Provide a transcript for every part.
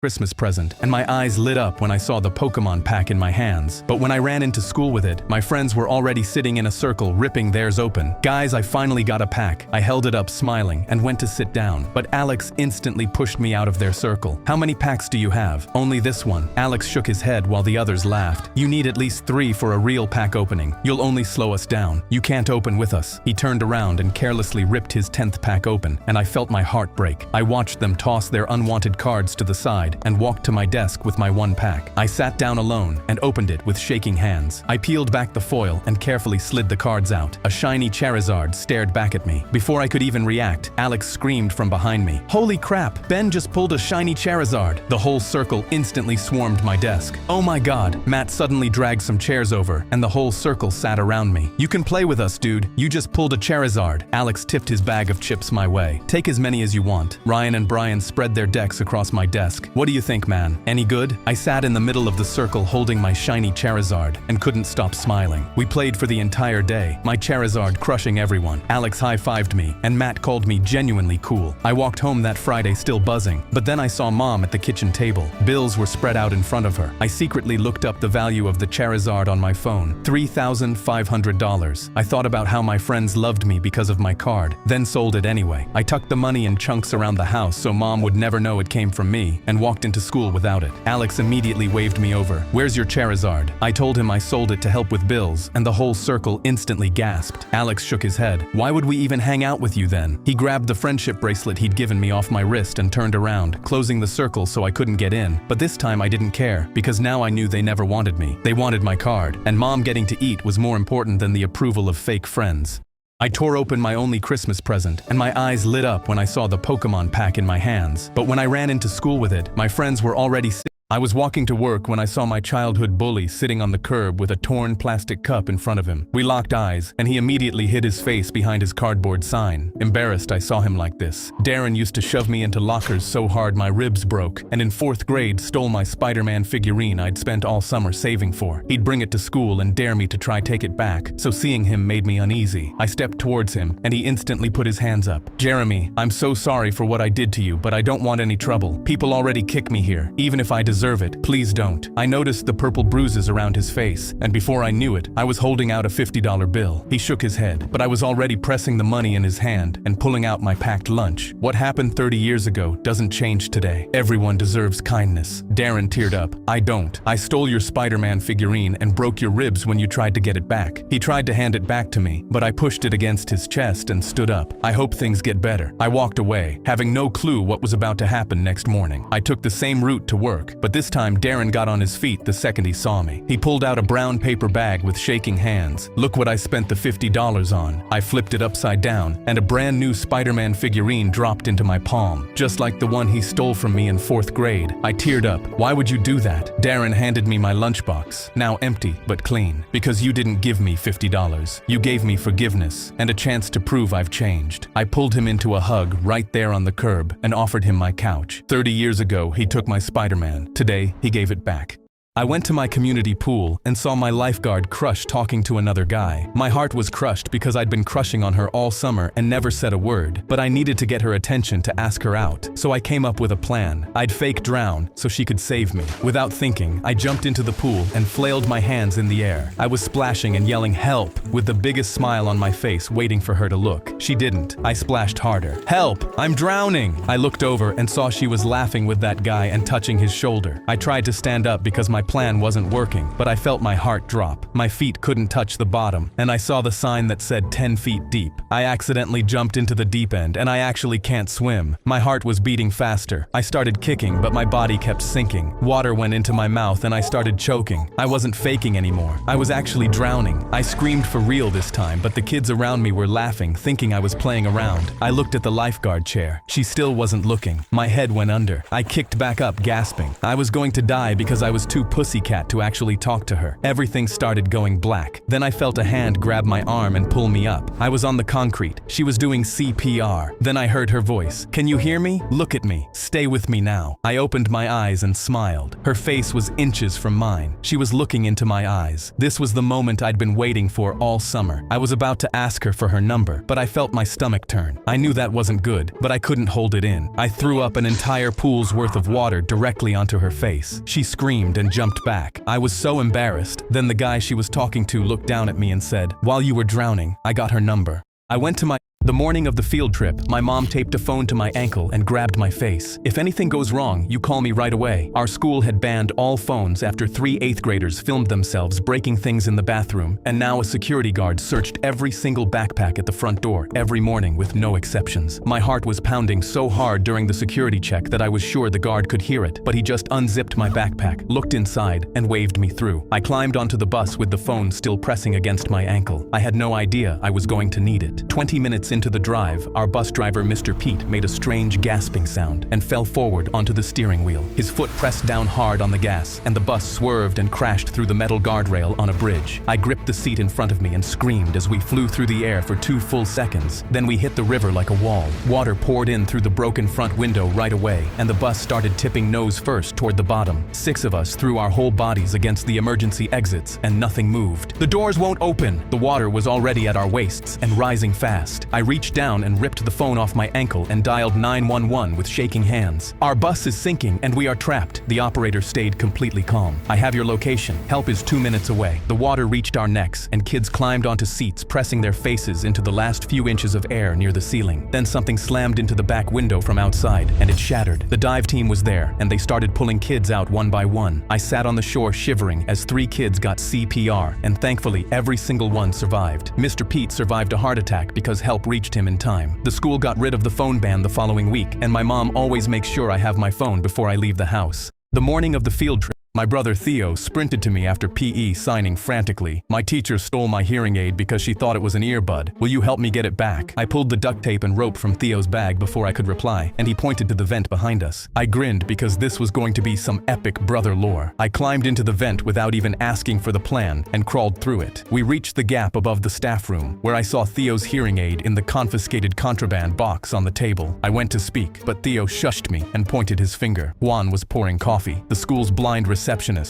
Christmas present, and my eyes lit up when I saw the Pokemon pack in my hands. But when I ran into school with it, my friends were already sitting in a circle ripping theirs open. Guys, I finally got a pack. I held it up smiling and went to sit down, but Alex instantly pushed me out of their circle. How many packs do you have? Only this one. Alex shook his head while the others laughed. You need at least 3 for a real pack opening. You'll only slow us down. You can't open with us. He turned around and carelessly ripped his 10th pack open, and I felt my heart break. I watched them toss their unwanted cards to the side and walked to my desk with my 1 pack. I sat down alone and opened it with shaking hands. I peeled back the foil and carefully slid the cards out. A shiny Charizard stared back at me. Before I could even react, Alex screamed from behind me, "Holy crap, Ben just pulled a shiny Charizard!" The whole circle instantly swarmed my desk. Oh my god, Matt suddenly dragged some chairs over, and the whole circle sat around me. "You can play with us, dude. You just pulled a Charizard." Alex tipped his bag of chips my way. "Take as many as you want." Ryan and Brian spread their decks across my desk. "What do you think, man? Any good?" I sat in the middle of the circle holding my shiny Charizard and couldn't stop smiling. We played for the entire day, my Charizard crushing everyone. Alex high-fived me, and Matt called me genuinely cool. I walked home that Friday still buzzing, but then I saw Mom at the kitchen table. Bills were spread out in front of her. I secretly looked up the value of the Charizard on my phone, $3,500. I thought about how my friends loved me because of my card, then sold it anyway. I tucked the money in chunks around the house so Mom would never know it came from me, and walked into school without it. Alex immediately waved me over. "Where's your Charizard?" I told him I sold it to help with bills, and the whole circle instantly gasped. Alex shook his head. "Why would we even hang out with you then?" He grabbed the friendship bracelet he'd given me off my wrist and turned around, closing the circle so I couldn't get in. But this time I didn't care, because now I knew they never wanted me. They wanted my card, and Mom getting to eat was more important than the approval of fake friends. I tore open my only Christmas present, and my eyes lit up when I saw the Pokemon pack in my hands. But when I ran into school with it, my friends were already I was walking to work when I saw my childhood bully sitting on the curb with a torn plastic cup in front of him. We locked eyes, and he immediately hid his face behind his cardboard sign. Embarrassed, I saw him like this. Darren used to shove me into lockers so hard my ribs broke, and in 4th grade stole my Spider-Man figurine I'd spent all summer saving for. He'd bring it to school and dare me to try take it back, so seeing him made me uneasy. I stepped towards him, and he instantly put his hands up. "Jeremy, I'm so sorry for what I did to you, but I don't want any trouble. People already kick me here, even if I deserve it. Please don't." I noticed the purple bruises around his face, and before I knew it, I was holding out a $50 bill. He shook his head, but I was already pressing the money in his hand and pulling out my packed lunch. What happened 30 years ago doesn't change today. Everyone deserves kindness. Darren teared up. "I don't. I stole your Spider-Man figurine and broke your ribs when you tried to get it back." He tried to hand it back to me, but I pushed it against his chest and stood up. "I hope things get better." I walked away, having no clue what was about to happen next morning. I took the same route to work, but this time Darren got on his feet the second he saw me. He pulled out a brown paper bag with shaking hands. "Look what I spent the $50 on." I flipped it upside down, and a brand new Spider-Man figurine dropped into my palm, just like the one he stole from me in 4th grade. I teared up. "Why would you do that?" Darren handed me my lunchbox, now empty but clean. "Because you didn't give me $50. You gave me forgiveness and a chance to prove I've changed." I pulled him into a hug right there on the curb and offered him my couch. 30 years ago, he took my Spider-Man. Today, he gave it back. I went to my community pool and saw my lifeguard Crush talking to another guy. My heart was crushed because I'd been crushing on her all summer and never said a word, but I needed to get her attention to ask her out, so I came up with a plan. I'd fake drown so she could save me. Without thinking, I jumped into the pool and flailed my hands in the air. I was splashing and yelling "help" with the biggest smile on my face, waiting for her to look. She didn't. I splashed harder. "Help! I'm drowning!" I looked over and saw she was laughing with that guy and touching his shoulder. I tried to stand up because my plan wasn't working, but I felt my heart drop. My feet couldn't touch the bottom, and I saw the sign that said 10 feet deep. I accidentally jumped into the deep end, and I actually can't swim. My heart was beating faster. I started kicking, but my body kept sinking. Water went into my mouth, and I started choking. I wasn't faking anymore. I was actually drowning. I screamed for real this time, but the kids around me were laughing, thinking I was playing around. I looked at the lifeguard chair. She still wasn't looking. My head went under. I kicked back up, gasping. I was going to die because I was too pussycat to actually talk to her. Everything started going black. Then I felt a hand grab my arm and pull me up. I was on the concrete. She was doing CPR. Then I heard her voice. "Can you hear me? Look at me. Stay with me now." I opened my eyes and smiled. Her face was inches from mine. She was looking into my eyes. This was the moment I'd been waiting for all summer. I was about to ask her for her number, but I felt my stomach turn. I knew that wasn't good, but I couldn't hold it in. I threw up an entire pool's worth of water directly onto her face. She screamed and jumped back. I was so embarrassed. Then the guy she was talking to looked down at me and said, "While you were drowning, I got her number." I went to the morning of the field trip, my mom taped a phone to my ankle and grabbed my face. "If anything goes wrong, you call me right away." Our school had banned all phones after 3 8th graders filmed themselves breaking things in the bathroom, and now a security guard searched every single backpack at the front door every morning with no exceptions. My heart was pounding so hard during the security check that I was sure the guard could hear it, but he just unzipped my backpack, looked inside, and waved me through. I climbed onto the bus with the phone still pressing against my ankle. I had no idea I was going to need it. 20 minutes into the drive, our bus driver, Mr. Pete, made a strange gasping sound and fell forward onto the steering wheel. His foot pressed down hard on the gas, and the bus swerved and crashed through the metal guardrail on a bridge. I gripped the seat in front of me and screamed as we flew through the air for 2 full seconds. Then we hit the river like a wall. Water poured in through the broken front window right away, and the bus started tipping nose first toward the bottom. 6 of us threw our whole bodies against the emergency exits, and nothing moved. "The doors won't open!" The water was already at our waists and rising fast. I reached down and ripped the phone off my ankle and dialed 911 with shaking hands. "Our bus is sinking and we are trapped." The operator stayed completely calm. "I have your location. Help is 2 minutes away." The water reached our necks and kids climbed onto seats, pressing their faces into the last few inches of air near the ceiling. Then something slammed into the back window from outside and it shattered. The dive team was there and they started pulling kids out one by one. I sat on the shore shivering as 3 kids got CPR, and thankfully every single one survived. Mr. Pete survived a heart attack because help reached him in time. The school got rid of the phone ban the following week, and my mom always makes sure I have my phone before I leave the house. The morning of the field trip, my brother Theo sprinted to me after PE, signing frantically. "My teacher stole my hearing aid because she thought it was an earbud. Will you help me get it back?" I pulled the duct tape and rope from Theo's bag before I could reply, and he pointed to the vent behind us. I grinned because this was going to be some epic brother lore. I climbed into the vent without even asking for the plan and crawled through it. We reached the gap above the staff room, where I saw Theo's hearing aid in the confiscated contraband box on the table. I went to speak, but Theo shushed me and pointed his finger. Juan was pouring coffee, the school's blind receptionist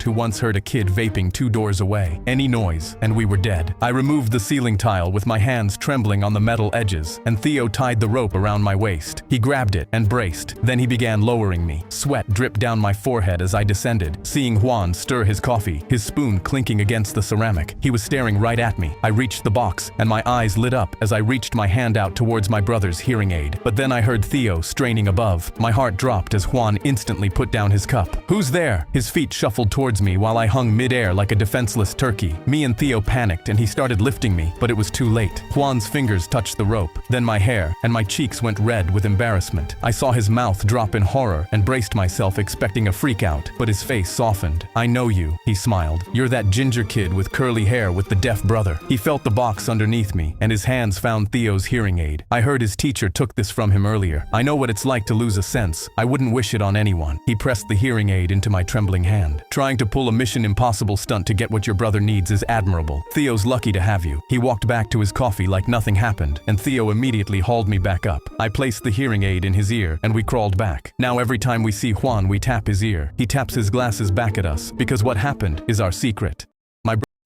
who once heard a kid vaping 2 doors away. Any noise, and we were dead. I removed the ceiling tile with my hands trembling on the metal edges, and Theo tied the rope around my waist. He grabbed it and braced. Then he began lowering me. Sweat dripped down my forehead as I descended, seeing Juan stir his coffee, his spoon clinking against the ceramic. He was staring right at me. I reached the box, and my eyes lit up as I reached my hand out towards my brother's hearing aid. But then I heard Theo straining above. My heart dropped as Juan instantly put down his cup. "Who's there?" His feet shuffled towards me while I hung mid-air like a defenseless turkey. Me and Theo panicked and he started lifting me, but it was too late. Juan's fingers touched the rope, then my hair, and my cheeks went red with embarrassment. I saw his mouth drop in horror and braced myself expecting a freak out, but his face softened. "I know you," he smiled. "You're that ginger kid with curly hair with the deaf brother." He felt the box underneath me, and his hands found Theo's hearing aid. I heard his teacher took this from him earlier. "I know what it's like to lose a sense. I wouldn't wish it on anyone." He pressed the hearing aid into my trembling hand. "Trying to pull a Mission Impossible stunt to get what your brother needs is admirable. Theo's lucky to have you." He walked back to his coffee like nothing happened, and Theo immediately hauled me back up. I placed the hearing aid in his ear, and we crawled back. Now every time we see Juan, we tap his ear. He taps his glasses back at us, because what happened is our secret.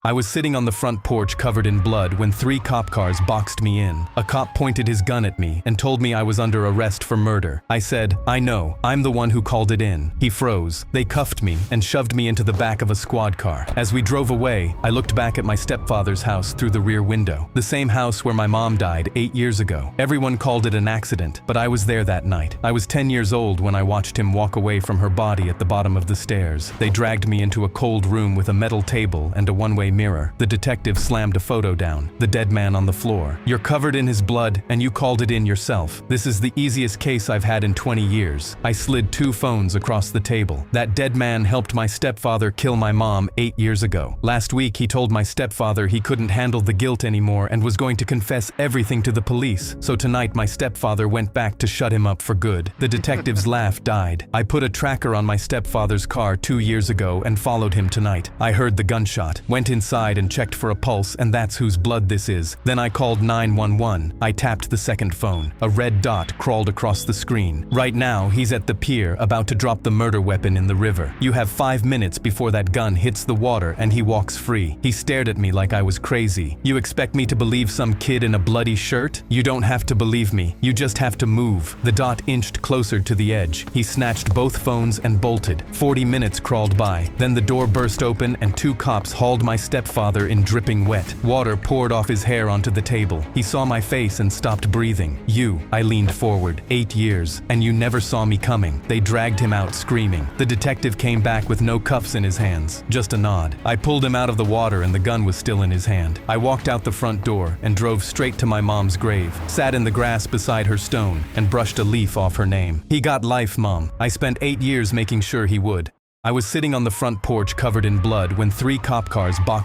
I was sitting on the front porch covered in blood when 3 cop cars boxed me in. A cop pointed his gun at me and told me I was under arrest for murder. I said, "I know, I'm the one who called it in." He froze. They cuffed me and shoved me into the back of a squad car. As we drove away, I looked back at my stepfather's house through the rear window. The same house where my mom died 8 years ago. Everyone called it an accident, but I was there that night. I was 10 years old when I watched him walk away from her body at the bottom of the stairs. They dragged me into a cold room with a metal table and a one-way mirror. The detective slammed a photo down. The dead man on the floor. You're covered in his blood, and you called it in yourself. This is the easiest case I've had in 20 years. I slid 2 phones across the table. That dead man helped my stepfather kill my mom 8 years ago. Last week, he told my stepfather he couldn't handle the guilt anymore and was going to confess everything to the police. So tonight, my stepfather went back to shut him up for good. The detective's laugh died. I put a tracker on my stepfather's car 2 years ago and followed him tonight. I heard the gunshot, went inside and checked for a pulse, and that's whose blood this is. Then I called 911. I tapped the second phone. A red dot crawled across the screen. Right now, he's at the pier, about to drop the murder weapon in the river. You have 5 minutes before that gun hits the water and he walks free. He stared at me like I was crazy. You expect me to believe some kid in a bloody shirt? You don't have to believe me. You just have to move. The dot inched closer to the edge. He snatched both phones and bolted. 40 minutes crawled by. Then the door burst open and 2 cops hauled my stepfather in dripping wet. Water poured off his hair onto the table. He saw my face and stopped breathing. I leaned forward. 8 years, and you never saw me coming. They dragged him out screaming. The detective came back with no cuffs in his hands, just a nod. I pulled him out of the water and the gun was still in his hand. I walked out the front door and drove straight to my mom's grave, sat in the grass beside her stone and brushed a leaf off her name. He got life, Mom. I spent 8 years making sure he would. I was sitting on the front porch covered in blood when 3 cop cars boxed